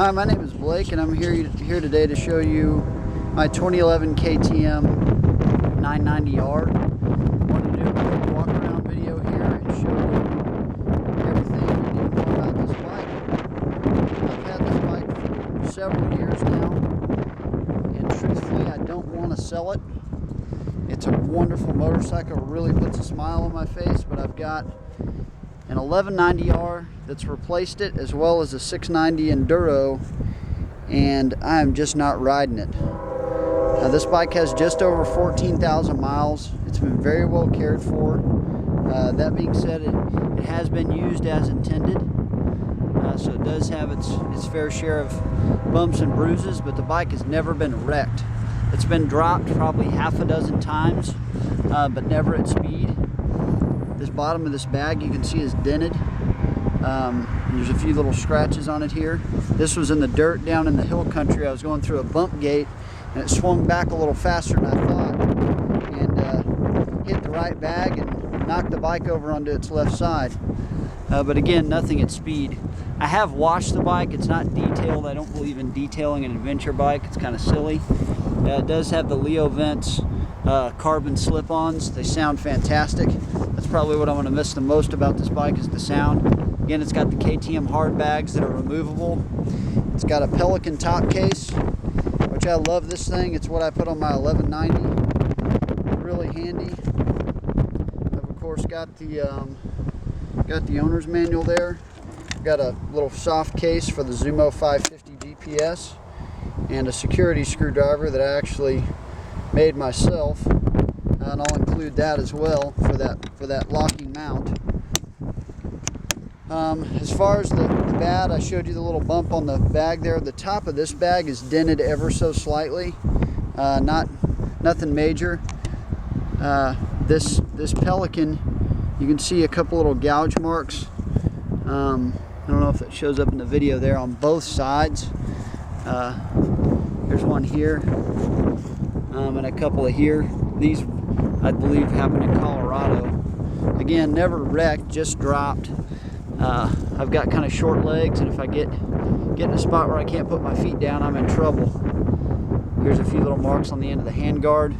Hi, my name is Blake, and I'm here today to show you my 2011 KTM 990R. I wanted to do a quick walk around video here and show you everything you need to know about this bike. I've had this bike for several years now, and truthfully I don't want to sell it. It's a wonderful motorcycle, it really puts a smile on my face, but I've got an 1190R that's replaced it, as well as a 690 Enduro, and I'm just not riding it. This bike has just over 14,000 miles. It's been very well cared for. That being said, it has been used as intended, so it does have its fair share of bumps and bruises, but the bike has never been wrecked. It's been dropped probably half a dozen times, but never at speed. This bottom of this bag you can see is dented. There's a few little scratches on it here. This was in the dirt down in the hill country. I was going through a bump gate and it swung back a little faster than I thought, and hit the right bag and knocked the bike over onto its left side. But again, nothing at speed. I have washed the bike. It's not detailed. I don't believe in detailing an adventure bike. It's kind of silly. It does have the Leo Vents carbon slip-ons. They sound fantastic. That's probably what I'm going to miss the most about this bike, is the sound. Again, it's got the KTM hard bags that are removable. It's got a Pelican top case, which I love this thing. It's what I put on my 1190. Really handy. I've of course got the owner's manual there. Got a little soft case for the Zumo 550 GPS, and a security screwdriver that I actually made myself, and I'll include that as well for that locking mount. As far as the bad, I showed you the little bump on the bag there. The top of this bag is dented ever so slightly, nothing major. This Pelican, you can see a couple little gouge marks. I don't know if it shows up in the video there, on both sides. There's one here, and a couple of here. These, I believe, happened in Colorado. Again, never wrecked, just dropped. I've got kind of short legs, and if I get in a spot where I can't put my feet down, I'm in trouble. Here's a few little marks on the end of the handguard.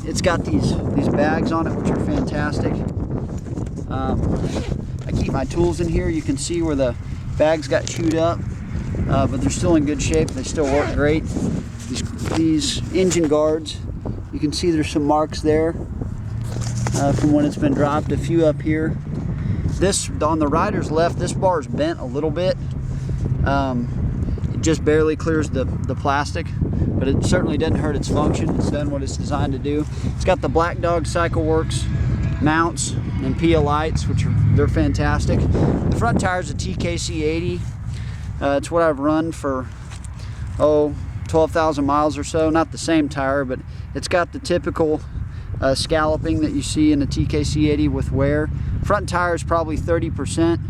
It's got these bags on it, which are fantastic. I keep my tools in here. You can see where the bags got chewed up, but they're still in good shape. They still work great. These engine guards, you can see there's some marks there from when it's been dropped. A few up here. This, on the rider's left, this bar is bent a little bit. It just barely clears the plastic, but it certainly doesn't hurt its function. It's done what it's designed to do. It's got the Black Dog CycleWorks mounts and PIA lights, they're fantastic. The front tire is a TKC 80. It's what I've run for 12,000 miles or so. Not the same tire, but it's got the typical scalloping that you see in the TKC 80 with wear. Front tire is probably 30%.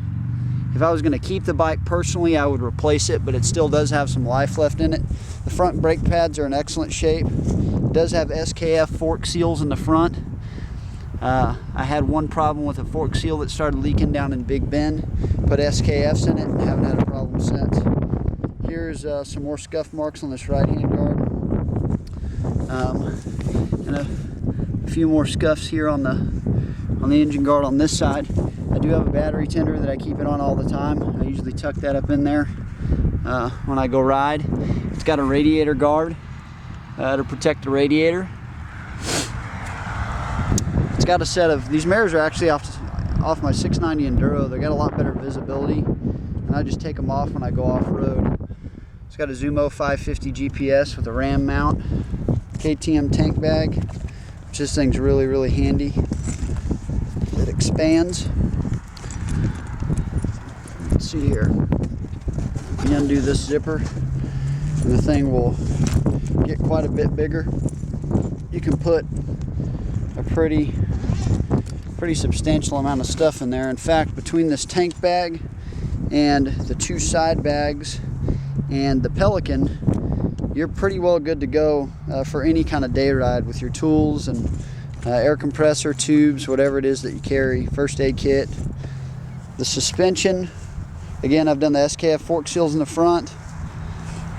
If I was going to keep the bike personally, I would replace it, but it still does have some life left in it. The front brake pads are in excellent shape. It does have SKF fork seals in the front. I had one problem with a fork seal that started leaking down in Big Bend. Put SKFs in it and haven't had a problem since. Here's some more scuff marks on this right hand guard. And a few more scuffs here on the engine guard on this side. I do have a battery tender that I keep it on all the time. I usually tuck that up in there when I go ride. It's got a radiator guard to protect the radiator. It's got a set of, these mirrors are actually off my 690 Enduro. They got a lot better visibility, and I just take them off when I go off-road. It's got a Zumo 550 GPS with a RAM mount, KTM tank bag, which this thing's really, really handy. It expands. Let's see here. You undo this zipper, and the thing will get quite a bit bigger. You can put a pretty substantial amount of stuff in there. In fact, between this tank bag and the two side bags and the Pelican, you're pretty well good to go for any kind of day ride with your tools and air compressor, tubes, whatever it is that you carry, first aid kit. The suspension, again, I've done the SKF fork seals in the front.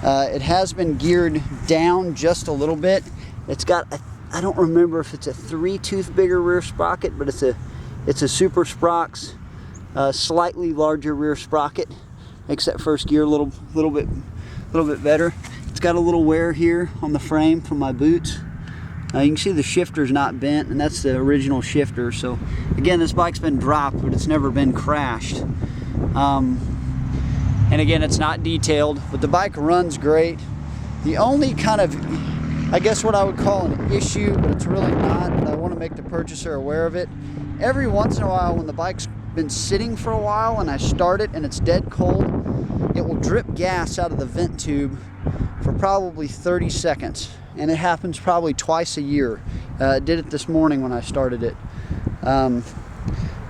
It has been geared down just a little bit. It's got, I don't remember if it's a 3-tooth bigger rear sprocket, but it's a Super Sprox, slightly larger rear sprocket. Makes that first gear a little bit better. It's got a little wear here on the frame from my boots. You can see the shifter's not bent, and that's the original shifter. So again, this bike's been dropped, but it's never been crashed. And again, it's not detailed, but the bike runs great. The only kind of, I guess what I would call an issue, but it's really not, but I want to make the purchaser aware of it. Every once in a while, when the bike's been sitting for a while and I start it and it's dead cold, it will drip gas out of the vent tube for probably 30 seconds. And it happens probably twice a year. It did it this morning when I started it.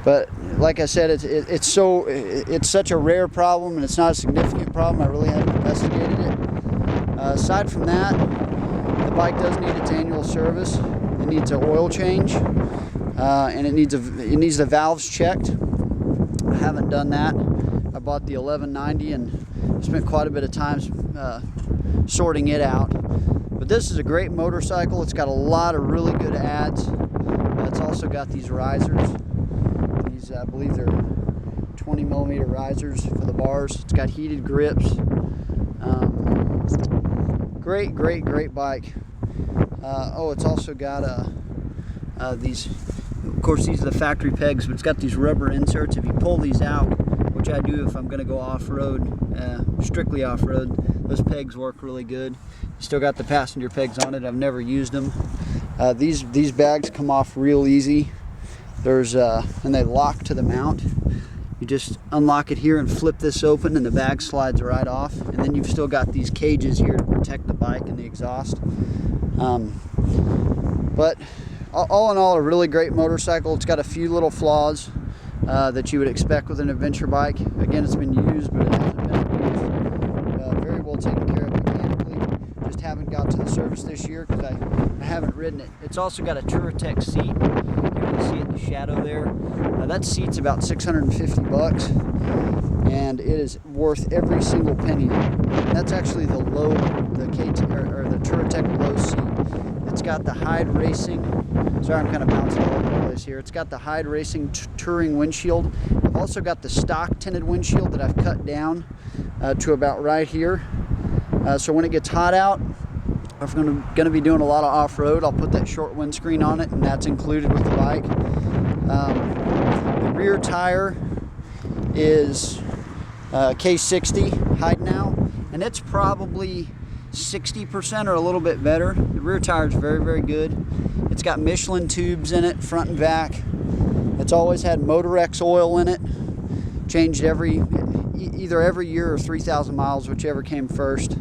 But like I said, it's such a rare problem, and it's not a significant problem. I really haven't investigated it. Aside from that, the bike does need its annual service. It needs an oil change, and it needs the valves checked. I haven't done that. I bought the 1190 and spent quite a bit of time sorting it out. But this is a great motorcycle. It's got a lot of really good ads. It's also got these risers. These, I believe they're 20mm risers for the bars. It's got heated grips. Great bike. Oh, it's also got these, of course these are the factory pegs, but it's got these rubber inserts. If you pull these out, which I do if I'm going to go off-road, strictly off-road, those pegs work really good. Still got the passenger pegs on it. I've never used them. These bags come off real easy. And they lock to the mount. You just unlock it here and flip this open and the bag slides right off. And then you've still got these cages here to protect the bike and the exhaust. But all in all, a really great motorcycle. It's got a few little flaws that you would expect with an adventure bike. Again, it's been used, but it hasn't been used. Very well taken care of mechanically. Just haven't got to the service this year because I haven't ridden it. It's also got a Touratech seat. You can see it in the shadow there. That seat's about $650, and it is worth every single penny. That's actually the Touratech low seat. It's got the Hyde Racing. Sorry, I'm kind of bouncing all over the place here. It's got the Hyde Racing touring windshield. I've also got the stock tinted windshield that I've cut down to about right here. So when it gets hot out, if I'm going to be doing a lot of off-road, I'll put that short windscreen on it, and that's included with the bike. The rear tire is K60 Hyde now, and it's probably 60% or a little bit better. The rear tire is very good. It's got Michelin tubes in it, front and back. It's always had Motorex oil in it. Changed either every year or 3,000 miles, whichever came first.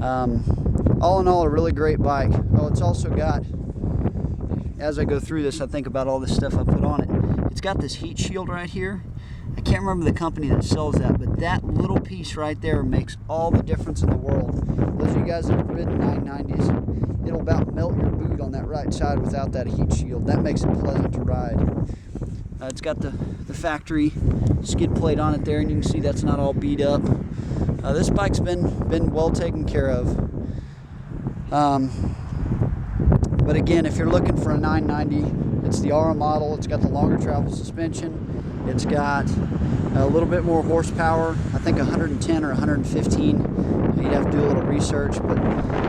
All in all, a really great bike. Oh, it's also got, as I go through this, I think about all this stuff I put on it. It's got this heat shield right here. I can't remember the company that sells that, but that little piece right there makes all the difference in the world. Those of you guys that have ridden 990s, it'll about melt your boot on that right side without that heat shield. That makes it pleasant to ride. It's got the factory skid plate on it there, and you can see that's not all beat up. This bike's been well taken care of. But again, if you're looking for a 990, it's the Aura model. It's got the longer travel suspension. It's got a little bit more horsepower. I think 110 or 115. You'd have to do a little research, but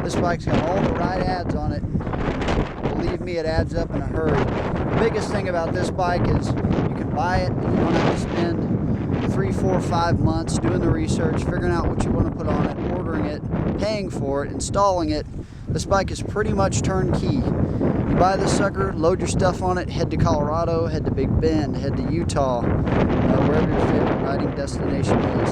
this bike's got all the right ads on it. Believe me, it adds up in a hurry. The biggest thing about this bike is you can buy it and you don't have to spend 3, 4, 5 months doing the research, figuring out what you want to put on it, ordering it, paying for it, installing it. This bike is pretty much turnkey. You buy this sucker, load your stuff on it, head to Colorado, head to Big Bend, head to Utah, wherever your favorite riding destination is.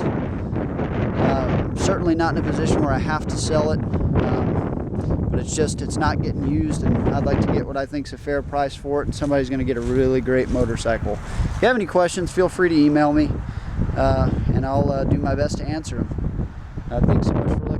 Certainly not in a position where I have to sell it, but it's not getting used, and I'd like to get what I think is a fair price for it, and somebody's going to get a really great motorcycle. If you have any questions, feel free to email me, and I'll do my best to answer them. Thanks so much for listening.